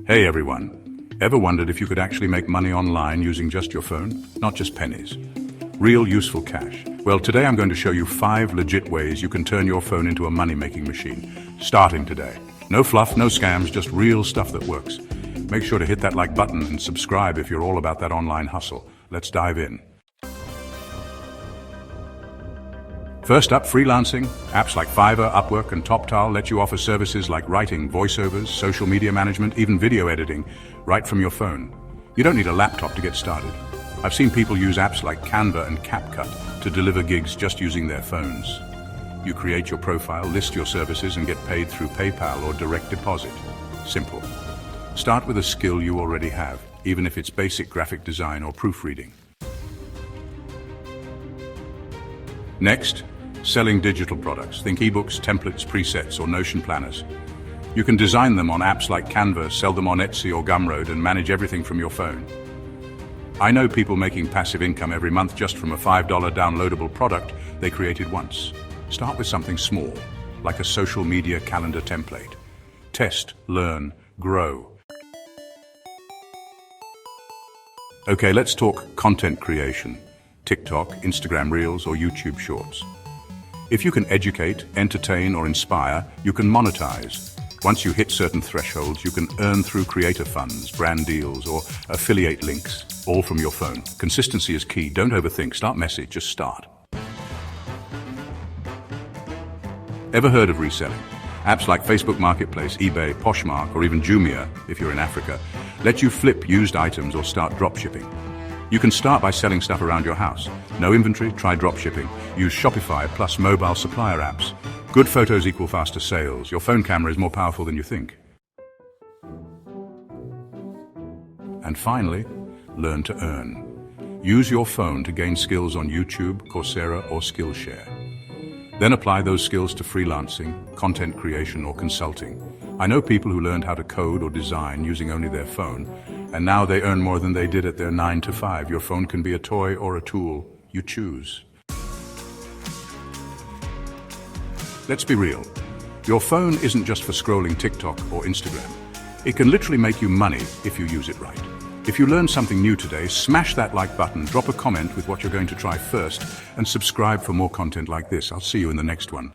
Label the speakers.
Speaker 1: Hey everyone, ever wondered if you could actually make money online using just your phone? Not just pennies. Real useful cash. Well, today I'm going to show you 5 legit ways you can turn your phone into a money-making machine. Starting today. No fluff, no scams, just real stuff that works. Make sure to hit that like button and subscribe if you're all about that online hustle. Let's dive in. First up, freelancing. Apps like Fiverr, Upwork, and TopTal let you offer services like writing, voiceovers, social media management, even video editing, right from your phone. You don't need a laptop to get started. I've seen people use apps like Canva and CapCut to deliver gigs just using their phones. You create your profile, list your services, and get paid through PayPal or direct deposit. Simple. Start with a skill you already have, even if it's basic graphic design or proofreading. Next, selling digital products. Think eBooks, templates, presets, or Notion planners. You can design them on apps like Canva, sell them on Etsy or Gumroad, and manage everything from your phone. I know people making passive income every month just from a $5 downloadable product they created once. Start with something small, like a social media calendar template. Test, learn, grow. Okay, let's talk content creation. TikTok, Instagram Reels, or YouTube Shorts. If you can educate, entertain, or inspire, you can monetize. Once you hit certain thresholds, you can earn through creator funds, brand deals, or affiliate links, all from your phone. Consistency is key. Don't overthink. Start messy. Just start. Ever heard of reselling? Apps like Facebook Marketplace, eBay, Poshmark, or even Jumia, if you're in Africa, let you flip used items or start dropshipping. You can start by selling stuff around your house. No inventory? Try dropshipping. Use Shopify plus mobile supplier apps. Good photos equal faster sales. Your phone camera is more powerful than you think. And finally, learn to earn. Use your phone to gain skills on YouTube, Coursera, or Skillshare. Then apply those skills to freelancing, content creation, or consulting. I know people who learned how to code or design using only their phone, and now they earn more than they did at their 9 to 5. Your phone can be a toy or a tool. You choose. Let's be real. Your phone isn't just for scrolling TikTok or Instagram. It can literally make you money if you use it right. If you learned something new today, smash that like button, drop a comment with what you're going to try first, and subscribe for more content like this. I'll see you in the next one.